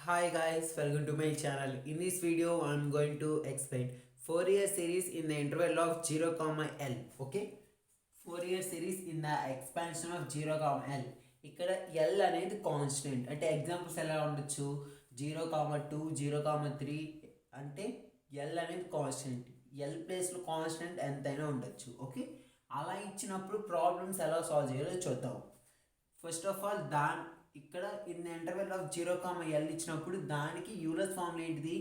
Hi guys, welcome to my channel. In this video, I'm going to explain Fourier series in the interval of 0, L. Okay? Fourier series in the expansion of 0, L. ఇక్కడ L అనేది constant అంటే examples ఎలా ఉండొచ్చు 0, 2 0, 3 అంటే L అనేది constant L ప్లేస్లో constant ఎంతైనా ఉండొచ్చు ఓకే అలా ఇచ్చినప్పుడు ప్రాబ్లమ్స్ ఎలా సాల్వ్ చేయాలో చూద్దాం ఫస్ట్ ఆఫ్ ఆల్ ఇక్కడ ఇన్ ఇంటర్వెల్ ఆఫ్ 0, L ఇచ్చినప్పుడు దానికి యూలర్స్ ఫార్ములా ఏంటిది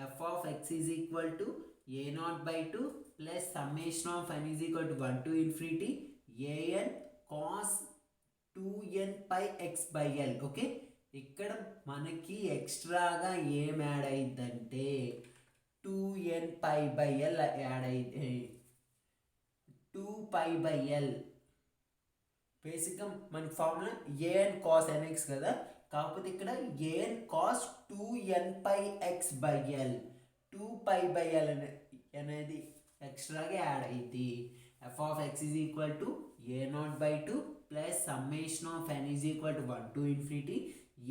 f of x is equal to a0/2 plus summation of n is equal to 1 to infinity an cos 2n pi x by L okay ఇక్కడ మనకి ఎక్స్ట్రాగా ఏం add అయ్యిద్దంటే 2n pi by L add అయ్యి 2π/L బేసిక్గా మన formula AN cos NX కదా కాకపోతే ఇక్కడ ఏఎన్ కాస్ 2n/x/L 2π/L అనేది ఎక్స్ట్రాగా యాడ్ అయింది f of x is equal to a0/2 plus summation of n is equal to 1 to infinity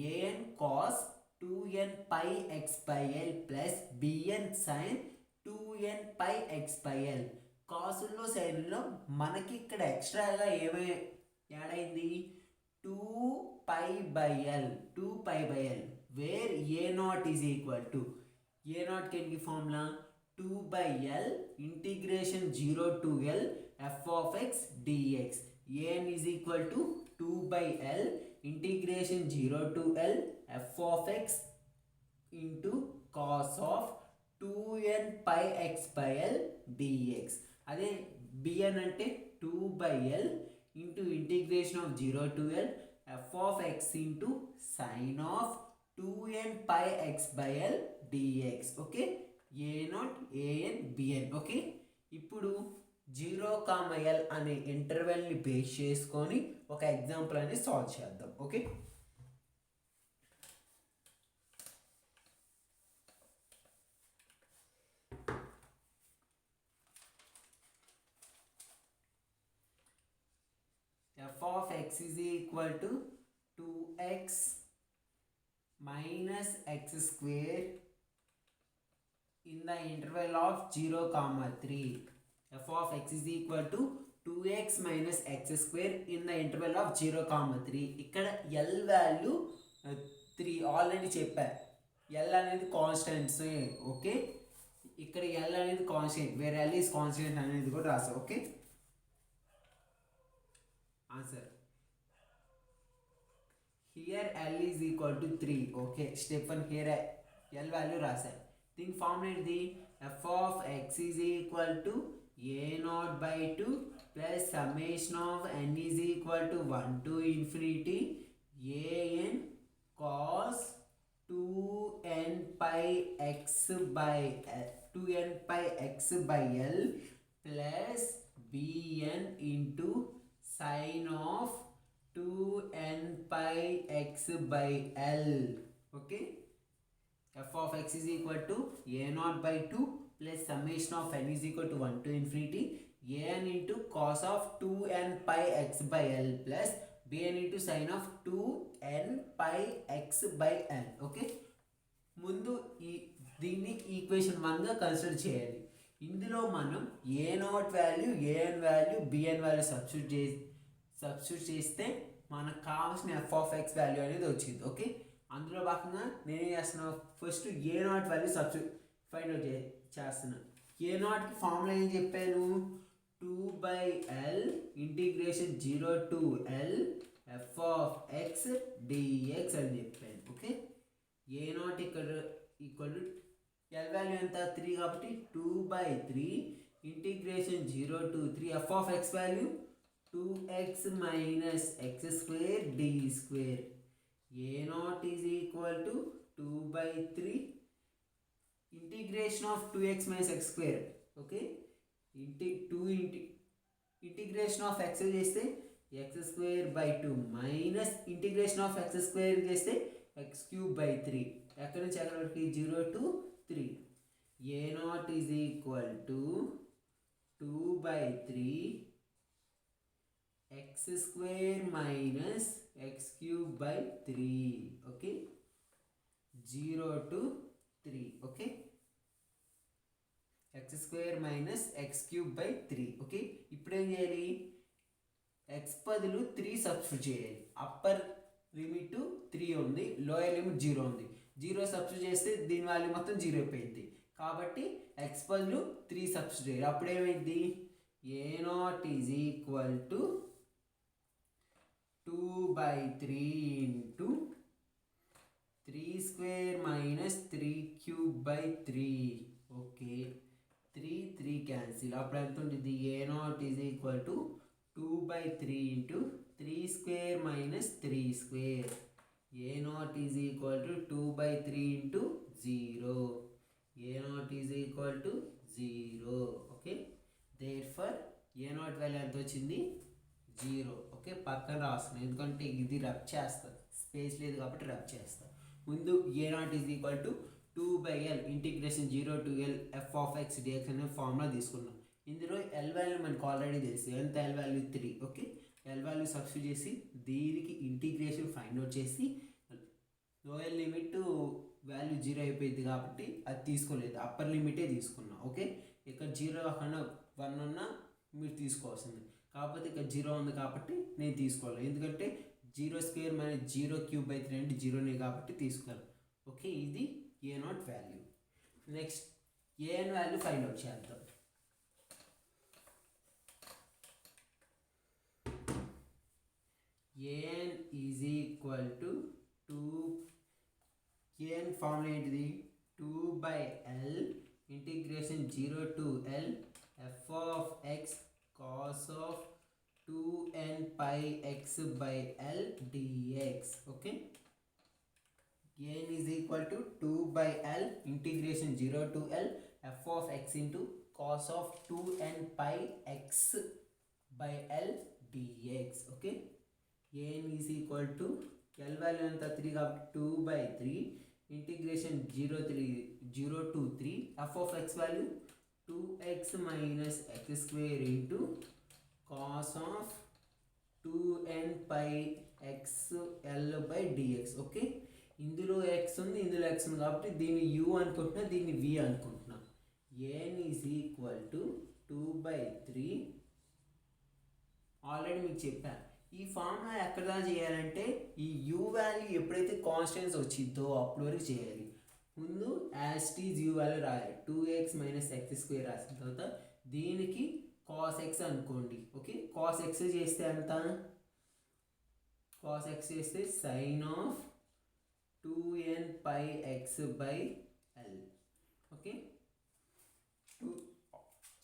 a n cos 2n/x/L plus b n sine 2n/x/L కాసుల్లో సైన్లో మనకి ఇక్కడ ఎక్స్ట్రాగా ఏమై యాడ్ అయింది 2π/L where a0 is equal to a0కి ఏంటి formula 2/L integration 0 to L f of x dx an is equal to 2/L integration 0 to L f of x into cos of 2n/x/L dx అదే bn అంటే 2/L into integration of 0 to L f of x into sin of 2n/x/L dx okay a0 an bn okay ఇప్పుడు 0, L అనే ఇంటర్వెల్ని base చేసుకొని ఒక example అనేది solve చేద్దాం okay f of x is equal to 2x minus x square in the interval of 0, 3 f of x is equal to 2x minus x square in the interval of 0, 3 ఇక్కడ L value 3 already చెప్పా L అనేది constants okay ఇక్కడ L అనేది constant where L is constant అనేది కూడా రాసా okay answer here L is equal to 3 okay step 1 here L value rasa think formula the f of x is equal to a0/2 plus summation of n is equal to 1 to infinity an cos 2n/x/L plus bn into sin of 2n/x/L okay f of x is equal to a0/2 plus summation of n is equal to 1 to infinity an into cos of 2n/x/L plus bn into sin of 2n/x/L okay ముందు దీన్ని equation 1గా consider చేయాలి ఇందులో మనం a0 value an value bn value substitute చేస్తే మనకు కావాల్సిన F of X value అనేది వచ్చింది ఓకే అందులో భాగంగా నేనేం చేస్తున్నాను first a0 value find out చేస్తున్నాను a0కి ఫార్ములా ఏం చెప్పాను 2/L integration 0 to L f of x dx అని చెప్పాను ఓకే a0 ఇక్కడ ఈక్వల్ టు L వాల్యూ ఎంత 3 కాబట్టి 2/3 integration 0 to 3 f of x value 2x minus x square d square a0 is equal to 2/3 integration of 2x minus x square okay integration of x చేస్తే x square by 2 minus integration of x square చేస్తే x cube by 3 ఎక్కడి నుంచి ఎక్కడి వరకు 0 to 3 a0 is equal to 2/3 x square minus x cube by 3 okay 0 to 3. Okay, x square minus X cube by 3. Okay, ఇప్పుడు ఏం చేయాలి? X బదులు 3 substitute చేయాలి. అప్పర్ లిమిట్ 3 ఉంది, లోయర్ లిమిట్ 0 ఉంది. 0 సబ్స్టిట్యూట్ చేస్తే దీని వాల్యూ మొత్తం 0 అయిపోయింది. కాబట్టి ఎక్స్ బదులు 3 సబ్స్టిట్యూట్ చేయాలి. అప్పుడు ఏమైంది? A nought is equal to 2/3 into 3 square minus 3 cube by 3. Okay, 3 cancel. అప్పుడు ఎంత ఉంటుంది? A nought is equal to 2/3 into 3 square minus 3 square. A nought is equal to 2/3 into 0. A nought is equal to 0. Okay, therefore a nought value ఎంత వచ్చింది? 0. Okay, పక్కన రాస్తున్నాను ఎందుకంటే ఇది rub చేస్తా, స్పేస్ లేదు కాబట్టి రబ్ చేస్తా. ముందు a nought is equal to 2/L integration 0 to L f of x dx అనే ఫార్ములా తీసుకున్నాం. ఇందులో ఎల్ వాల్యూ మనకు ఆల్రెడీ తెలుసు. ఎంత? L value 3. Okay, L value substitute చేసి దీనికి ఇంటిగ్రేషన్ ఫైండ్ అవుట్ చేసి లోయర్ లిమిట్ వాల్యూ 0 అయిపోయింది కాబట్టి అది తీసుకోలేదు, అప్పర్ లిమిటే తీసుకున్నాం. ఓకే, ఇక్కడ 0 కాకుండా 1 ఉన్నా మీరు తీసుకోవాల్సింది. కాకపోతే ఇక్కడ 0 ఉంది కాబట్టి నేను తీసుకోవాలి, ఎందుకంటే 0 స్క్వేర్ మైనస్ 0 క్యూబ్ బై 3 అంటే 0నే కాబట్టి తీసుకోవాలి. ఓకే, ఇది a nought value. Next a n value find out చేద్దాం. A n is equal to 2. A n formula ఏంటిది? 2/L integration 0 to L f of x cos of 2n pi x by L dx. Okay, n is equal to 2/L integration 0 to L f of x into cos of 2n pi x by L dx. Okay, n is equal to L value ఎంత? 3 కాబట్టి 2/3 integration 0 to 3 f of x value 2x minus x square into cos of 2n pi x L by dx. Okay, ఇందులో x ఉంది, ఇందులో x ఉంది కాబట్టి దీన్ని u అనుకుంటున్నా, దీన్ని v అనుకుంటున్నా. n is equal to 2/3. Already మీకు చెప్పాను ఈ ఫార్ములా ఎక్కడ చేయాలంటే ఈ u వాల్యూ ఎప్పుడైతే కాన్స్టెంట్స్ వచ్చిందో అప్పుడు వరకు చేయాలి. ముందు యాజ్ టీజ్ u వాల్యూ రాయాలి. 2x మైనస్ ఎక్స్ స్క్వేర్ రాసిన తర్వాత దీనికి కాస్ ఎక్స్ అనుకోండి. ఓకే, కాస్ ఎక్స్ చేస్తే ఎంత? కాస్ ఎక్స్ చేస్తే sine of 2n pi x by L. Okay,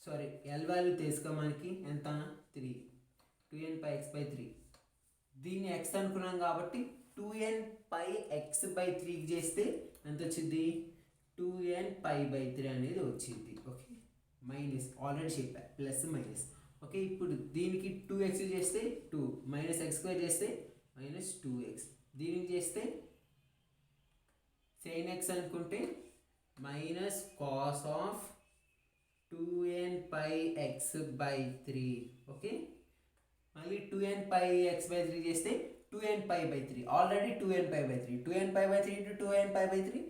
sorry L value తెలుసుకో మనకి ఎంత? 3. 2n pi x by 3. దీన్ని x అనుకున్నాం కాబట్టి 2n pi x by 3 చేస్తే ఎంత వచ్చింది? 2n pi by 3 అనేది వచ్చింది. ఓకే, మైనస్ ఆల్రెడీ చెప్పా, ప్లస్ మైనస్. ఓకే, ఇప్పుడు దీనికి 2x చేస్తే 2 మైనస్ x స్క్వేర్ చేస్తే మైనస్ 2x. దీనికి చేస్తే sin x అనుకుంటే minus cos of 2n pi x by 3. Okay, మళ్ళీ 2n pi x by 3 చేస్తే 2n pi by 3. Already 2n pi by 3. 2n pi by 3 into 2n pi by 3.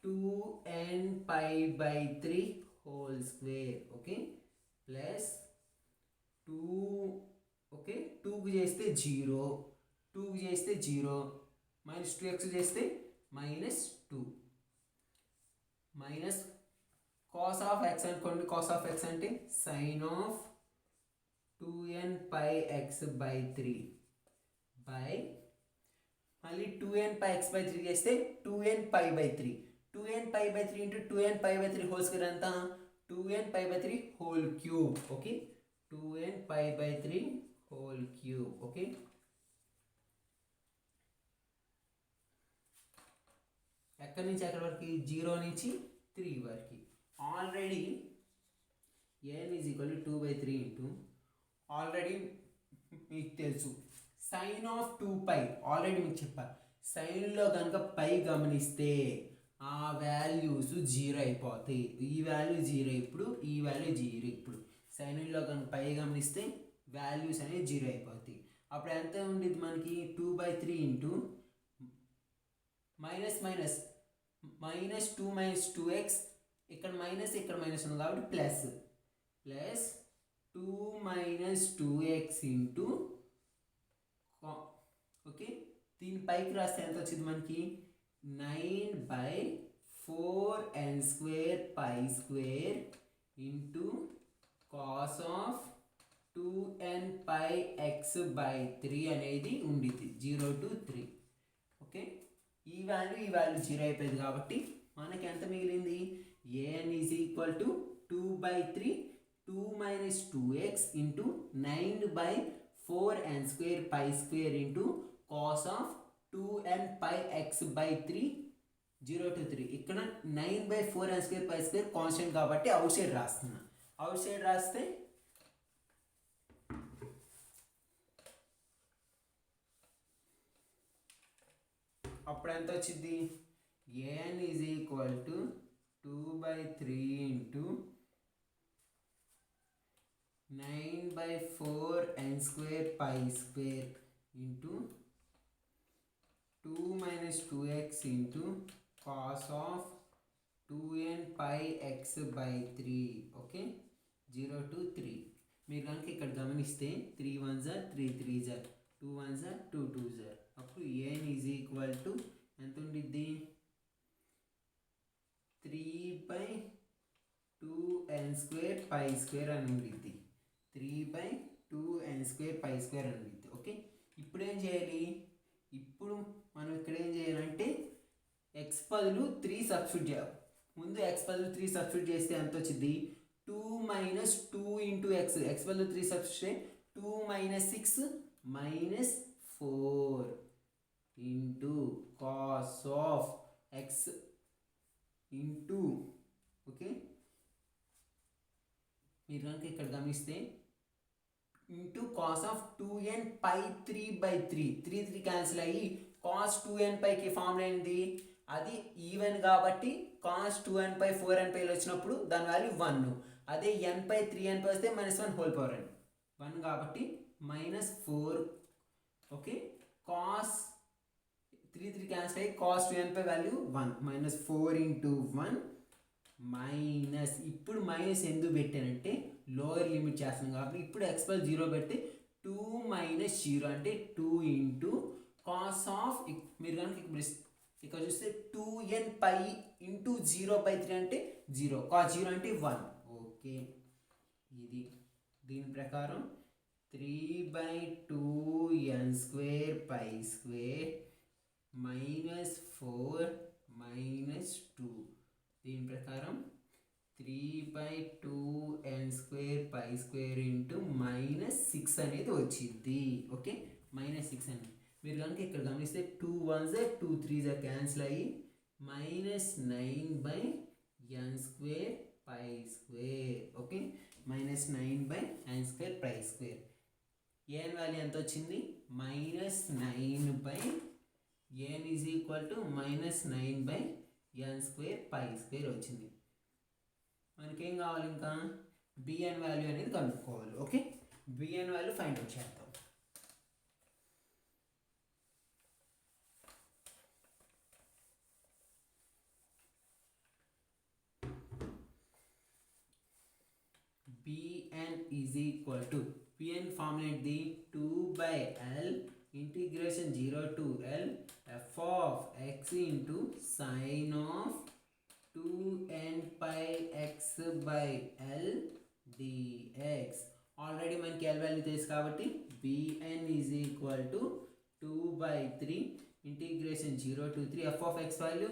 2n pi by 3 whole square. Okay, plus 2. Okay, 2కి చేస్తే 0, 2కి చేస్తే 0, minus 2x చేస్తే minus 2, minus cos of x అనుకోండి. Cos of x అంటే sine of 2n pi x by 3 by మళ్ళీ 2n pi x by 3 చేస్తే 2n pi by 3. 2n pi by 3 into 2n pi by 3 whole square ఎంత? 2n pi by 3 whole cube. Okay, 2n pi by 3 whole cube. Okay, ఎక్కడి నుంచి ఎక్కడి వరకు? 0 నుంచి 3 వరకు. Already n is equal to 2/3 into already మీకు తెలుసు sign of 2π. Already మీకు చెప్పాను, సైన్లో కనుక పై గమనిస్తే ఆ వాల్యూస్ 0 అయిపోతాయి. ఈ వాల్యూ 0 ఇప్పుడు, ఈ వాల్యూ 0 ఇప్పుడు. సైన్లో కనుక పై గమనిస్తే వాల్యూస్ అనేవి 0 అయిపోతాయి. అప్పుడు ఎంత ఉండేది మనకి? 2/3 ఇంటూ మైనస్ మైనస్ -2 - 2x ఇక్కడ మైనస్ ఉంది కాబట్టి ప్లస్ 2 - 2x ఇంటూ ఓకే, దీని పైకి రాస్తే ఎంత వచ్చింది మనకి 9/4n² into cos of 2n πx/3 అనేది ఉండిద్ది 0 to 3. ఓకే, ఈ వాల్యూ 0 అయిపోయింది కాబట్టి మనకి ఎంత మిగిలింది an is equal to 2/3 2 - 2x into 9/4n² into cos of 2n πx/3 0 to 3. ఇక్కడ 9/4n² కాన్స్టెంట్ కాబట్టి అవుట్ సైడ్ రాస్తున్నా. అవుట్ సైడ్ రాస్తే అప్పుడు ఎంత వచ్చింది an is equal to 2/3 into 9/4n² into 2 - 2x into cos of 2n πx/3. Okay, 0 to 3. మీరు కనుక ఇక్కడ గమనిస్తే 3 1s are 3 3s are 2 1s are 2 2s are. అప్పుడు an ఈజ్ ఈక్వల్ టు ఎంత ఉండిద్ది 3/2n² అని ఉండిద్ది 3/2n² అని ఉండిద్ది. ఓకే, ఇప్పుడు ఏం చేయాలి, ఇప్పుడు మనం ఇక్కడ ఏం చేయాలంటే ఎక్స్ బదులు 3 సబ్స్టిట్యూట్ చేయాలి. ముందు ఎక్స్ బదులు 3 సబ్స్టిట్యూట్ చేస్తే ఎంత వచ్చింది 2 - 2 ఇంటూ ఎక్స్, ఎక్స్ బదులు 3 substitute 2 - 6 - 4 into cos of X into okay, మీరు కనుక ఇక్కడ గమనిస్తే into cos of 2n π3/3 3 3 cancel అయ్యి కాస్ 2nπకి ఫార్ములా ఏంది, అది ఈవెన్ కాబట్టి కాస్ 2nπ 4nπలు వచ్చినప్పుడు దాని వాల్యూ 1. అదే nπ 3nπ వస్తే -1 హోల్ పవర్ n 1 కాబట్టి -4. ఓకే, కాస్ 3 3 క్యాన్సిల్ అయ్యి cos 2nπ value 1 -4 into 1 minus. ఇప్పుడు మైనస్ ఎందుకు పెట్టానంటే లోయర్ లిమిట్ చేస్తున్నాం కాబట్టి ఇప్పుడు x + 0 పెడితే 2 - 0 అంటే 2 ఇంటూ కాస్ ఆఫ్, మీరు కనుక ఇక్కడ చూస్తే 2nπ ఇంటూ 0/3 అంటే 0, కాస్ 0 అంటే 1. ఓకే, ఇది దీని ప్రకారం 3/2n² -4 - 2. దీని ప్రకారం 3/2n² ఇంటూ -6 అనేది వచ్చింది. ఓకే, -6 అని మీరు కనుక ఇక్కడ గమనిస్తే 2 1s 2 3s క్యాన్సిల్ అయ్యి -9/n². Okay, -9/n². an value ఎంత వచ్చింది -9/, an is equal to -9/n² వచ్చింది. మనకేం కావాలి, ఇంకా bn వాల్యూ అనేది కనుక్కోవాలి. Okay, bn value find out చేద్దాం. bn is equal to bn formula ఏంటి 2/L integration 0 to L f of x into sine of 2nπx/L dx. Already మనకి L value తెలుసు కాబట్టి bn is equal to 2/3 integration 0 to 3 f of x value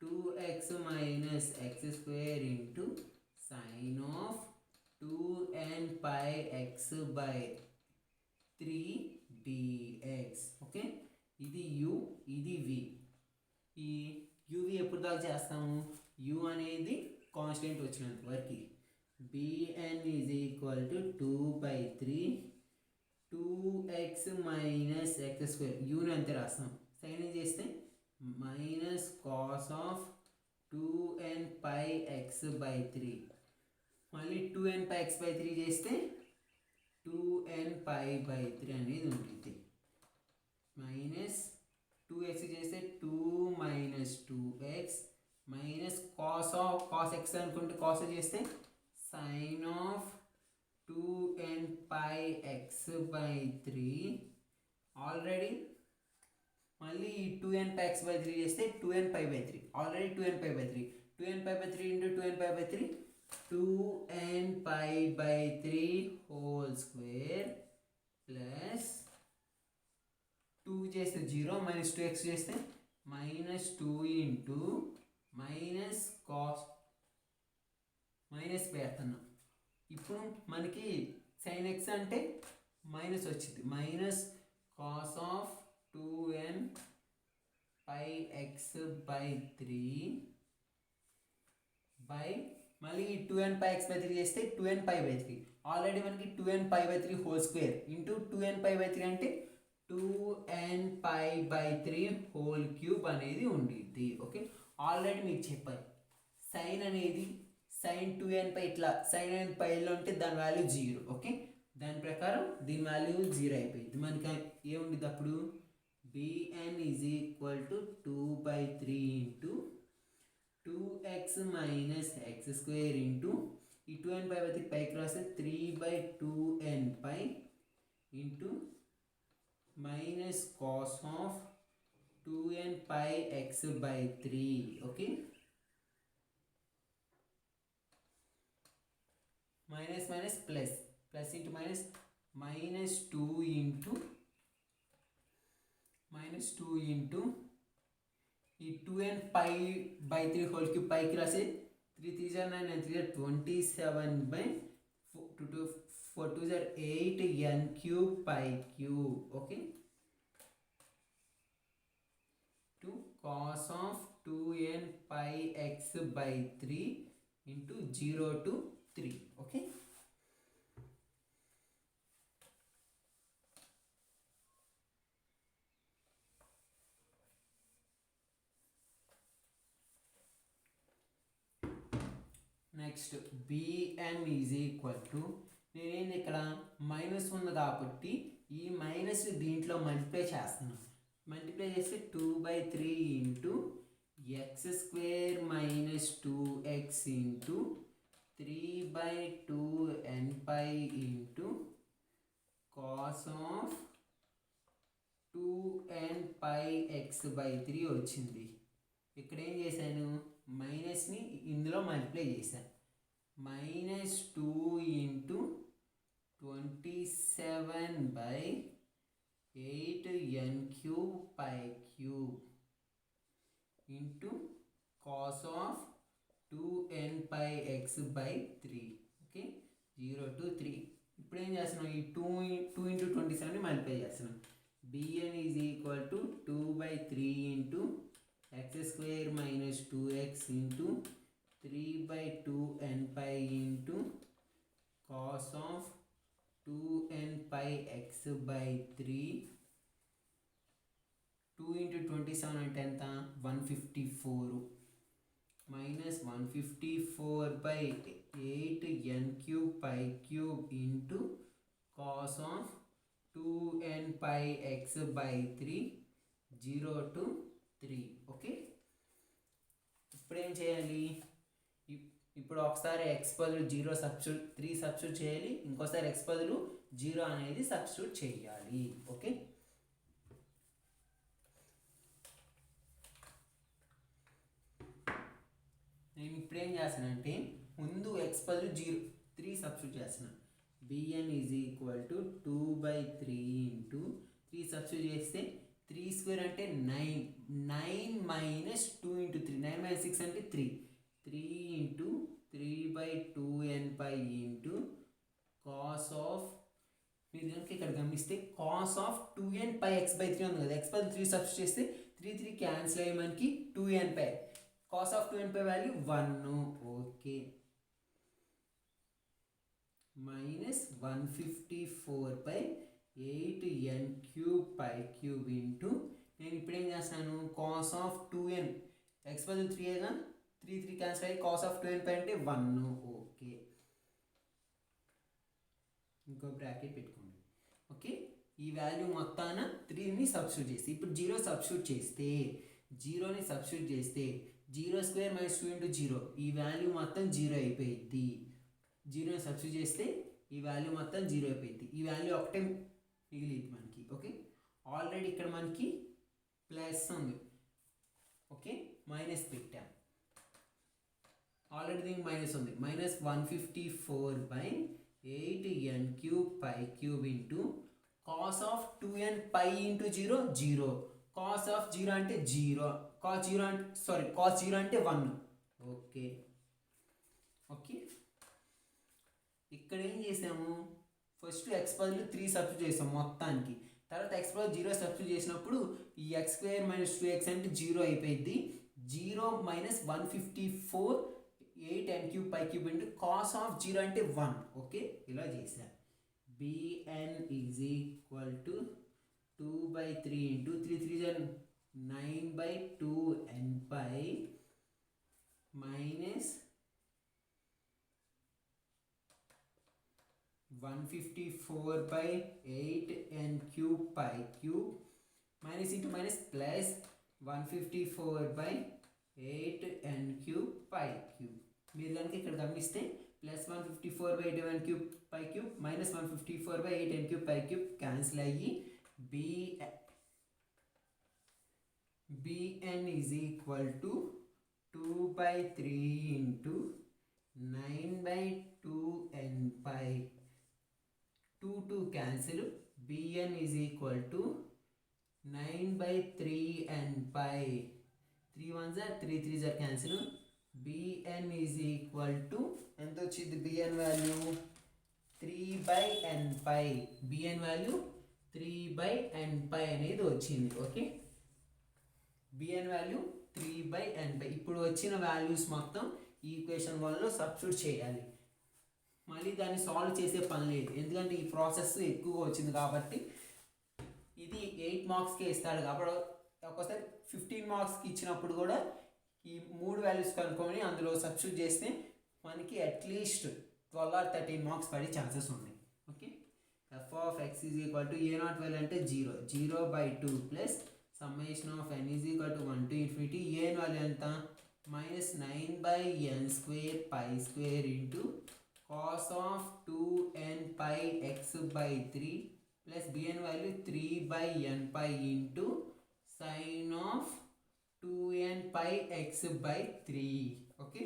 2x - x² into sine of 2nπx/3 dx. Okay, ఇది u, ఇది v. ఈ uv ఎప్పుడు దాకా చేస్తాము, u అనేది కాన్స్టెంట్ వచ్చినంత వరకు. bn is equal to 2/3 2x - x², యూని అంతే రాస్తాం. సైన్ చేస్తే మైనస్ కాస్ ఆఫ్ 2nπx/3 మళ్ళీ 2nπx/3 చేస్తే 2nπ/3 అనేది ఉంటుంది. మైనస్ 2x చేస్తే 2 - 2x మైనస్ కాస్ ఎక్స్ అనుకుంటే కాస్ చేస్తే sine of 2n pi x by 3 already మళ్ళీ 2n పై ఎక్స్ బై 3 చేస్తే 2n pi by 3 already 2n pi by 3 2n pi by 3 into 2n pi by 3 2n pi by 3 whole square plus 2 చేస్తే 0 minus 2x చేస్తే minus 2 into minus cos minus పెడుతున్నాం. ఇప్పుడు మనకి sine x అంటే minus వచ్చింది, minus cos of 2n pi x by 3 by మళ్ళీ 2n pi x by 3 చేస్తే 2n pi by 3 already మనకి 2n pi by 3 whole square into 2n pi by 3 అంటే 2n pi by 3 whole cube అనేది ఉండిద్ది. Okay, already మీకు చెప్పాను sign అనేది sign 2n పై ఇట్లా సైన్ అనేది పైలో ఉంటే దాని వాల్యూ 0. ఓకే, దాని ప్రకారం దీని వాల్యూ 0 అయిపోయింది. మనకి ఏముండిద్ది అప్పుడు bn is equal to 2/3 into 2x minus x square into ఈ 2n పై బై 3 పైకి రాస్తే 3/2n pi into minus cos of 2n pi x by 3. Okay, minus minus plus plus into minus minus 2 into ఈ 2n pi by 3 whole cube పైకి రాసి 3 3 9 and 3 27 by 4 2 8 n cube pi cube. Okay, two cos of 2n pi x by 3 into 0 to 3. Okay, next bn is equal to నేనేంది ఇక్కడ minus ఉంది కాబట్టి ఈ minus దీంట్లో multiply చేస్తున్నాను. మల్టిప్లై చేస్తే 2/3 into x square minus 2x into 3/2n pi into cos of 2n pi x by 3 వచ్చింది. ఇక్కడ ఏం చేశాను, మైనస్ని ఇందులో మల్టిప్లై చేశాను. Minus 2 into 27/8n cube pi cube into cos of 2n pi x by 3. Okay, 0 to 3. ఇప్పుడు ఏం చేస్తున్నాం, ఈ 2 ఇంటూ 27ని మల్టిప్లై చేస్తున్నాం. bn is equal to 2/3 into x square minus 2x into 3/2n pi into cos of 2n pi x by 3. 2 into 27 అంటే ఎంత, 154 minus 154/8n cube pi cube into cos of 2n pi x by 3 0 to 3. Okay, ఇప్పుడు ఏం చేయాలి, ఇప్పుడు ఒకసారి X బదులు 0 substitute 3 substitute చేయాలి, ఇంకోసారి ఎక్స్ బదులు 0 అనేది సబ్స్టిట్యూట్ చేయాలి. ఓకే, నేను ఇప్పుడు ఏం చేస్తానంటే ముందు ఎక్స్ బదులు 3 సబ్స్టిట్యూట్ చేస్తున్నాను. bn is equal to 2/3 into 3 substitute చేస్తే 3 స్క్వేర్ అంటే 9 9 మైనస్ 2 ఇంటూ 3 9 మైనస్ 6 అంటే 3 3 into 3/2n pi into cos of, మీరు కనుక ఇక్కడ గమనిస్తే cos of 2n pi x by 3 ఉంది కదా, ఎక్స్ బై 3 సబ్స్టిట్యూట్ చేస్తే 3 3 క్యాన్సిల్ అయ్యి మనకి 2n pi cos of 2n pi value 1. Okay, minus 154/8n cube pi cube into నేను ఇప్పుడు ఏం చేస్తాను, కాస్ ఆఫ్ 2n ఎక్స్ బదులు 3గా 3 3 క్యాన్సిల్ అయ్యి కాస్ ఆఫ్ 2n పై అంటే 1. ఓకే, ఇంకో బ్రాకెట్ పెట్టుకోండి. ఓకే, ఈ వాల్యూ మొత్తాన 3ని సబ్స్టిట్యూట్ చేస్తే ఇప్పుడు 0 సబ్స్టిట్యూట్ చేస్తే 0ని సబ్స్టిట్యూట్ చేస్తే zero square minus 2 into zero, ఈ వాల్యూ మొత్తం జీరో అయిపోయింది. జీరోని సబ్స్టిట్యూట్ చేస్తే ఈ వాల్యూ మొత్తం జీరో అయిపోయింది. ఈ వాల్యూ ఒకటే మిగిలింది మనకి. ఓకే, ఆల్రెడీ ఇక్కడ మనకి ప్లస్ ఉంది. ఓకే, మైనస్ పెట్టాం. ఆల్రెడీ దీనికి మైనస్ ఉంది. Minus 154/8n³ into cos of 2n pi into zero zero. Cos of zero అంటే జీరో, కాస్ జీరో అంటే కాస్ జీరో అంటే 1. ఓకే ఓకే, ఇక్కడ ఏం చేసాము, ఫస్ట్ ఎక్స్ బదులు 3 సబ్స్టిట్యూట్ చేసాం మొత్తానికి. తర్వాత ఎక్స్ బదులు 0 సబ్స్టిట్యూట్ చేసినప్పుడు ఈ x² - 2x అంటే 0 అయిపోయింది. 0 - 154/8n³ ఇంటూ కాస్ ఆఫ్ 0 అంటే 1. ఓకే, ఇలా చేసాం. bn is equal to 2/3 into 3 3 9/2n pi minus 154/8n³ minus into minus plus 154/8n³ మీరు కనుక ఇక్కడ గమనిస్తే plus 154/8n³ minus 154/8n³ cancel అయ్యి bn is equal to 2/3 into 9/2n pi 2 cancel. bn is equal to 9/3n pi 3 1s 3 3s cancel. bn is equal to ఎంత వచ్చింది, bn value 3/n pi. bn value 3/n pi అనేది వచ్చింది. Okay, bn value 3/n పై. ఇప్పుడు వచ్చిన values మొత్తం ఈ equation 1లో substitute చేయాలి. మళ్ళీ దాన్ని సాల్వ్ చేసే పని లేదు, ఎందుకంటే ఈ ప్రాసెస్ ఎక్కువగా వచ్చింది కాబట్టి. ఇది 8 మార్క్స్కే ఇస్తాడు కాబట్టి ఒక్కోసారి 15 మార్క్స్కి ఇచ్చినప్పుడు కూడా ఈ 3 వాల్యూస్ కనుక్కొని అందులో సబ్స్టిట్యూట్ చేస్తే మనకి అట్లీస్ట్ 12 or 13 మార్క్స్ పడే ఛాన్సెస్ ఉన్నాయి. Okay, f of x is equal to a0 value అంటే 0 0/2 plus summation of n is equal to 1 to infinity. an value ఎంత, minus 9/n² into cos of 2n pi x/3 plus bn value 3/n pi into sin of 2n pi x/3. Okay,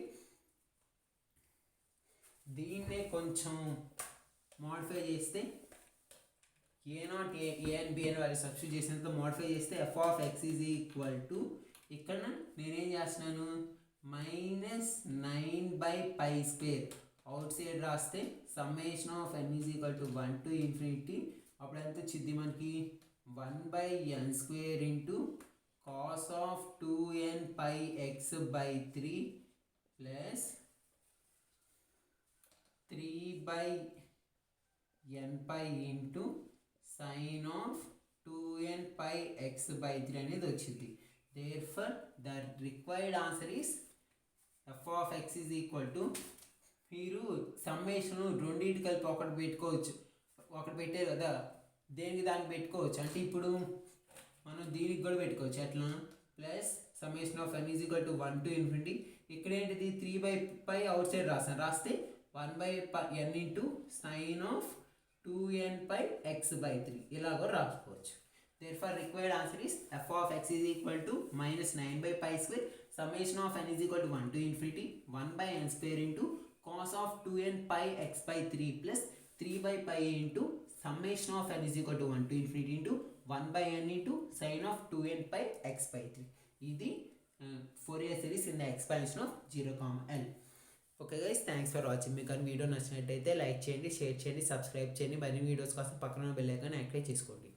దీన్నే కొంచెం modify చేస్తే a0 an bn value substitute చేసినంత modify చేస్తే f of x is equal to, ఇక్కడ నేనేం చేస్తున్నాను, minus 9/π² outside రాస్తే summation of n is equal to 1 to infinity. అప్పుడు ఎంత వచ్చింది మనకి, 1/n² into cos of 2n pi x/3 plus 3/n pi into sin of 2n pi x/3 అనేది వచ్చింది. therefore the required answer is f of x is equal to, మీరు summation రెండింటి కలిపి ఒకటి పెట్టుకోవచ్చు, ఒకటి పెట్టారు కదా, దేనికి దానికి పెట్టుకోవచ్చు. అంటే ఇప్పుడు మనం దీనికి కూడా పెట్టుకోవచ్చు. ఎట్లా, plus summation of n is equal to 1 to infinity. ఇక్కడ ఏంటిది 3/π అవుట్ సైడ్ రాస్తే 1/n into sine of 2n pi x/3 ఇలాగో రాసుకోవచ్చు. therefore required answer is f of x is equal to minus 9/π² summation of n is equal to 1 to infinity 1/n² into cos of 2n pi x/3 plus 3/π into summation of n is equal to 1 to infinity into 1/n into sin of 2n pi x/3. ఇది Fourier series in the expansion of 0, L. Okay guys, thanks for watching. మీకు కానీ video నచ్చినట్టయితే like చేయండి, share చేయండి, subscribe చేయండి. మరిన్ని videos కోసం పక్కన బెల్ ఐకాన్ యాక్టివేట్ చేసుకోండి.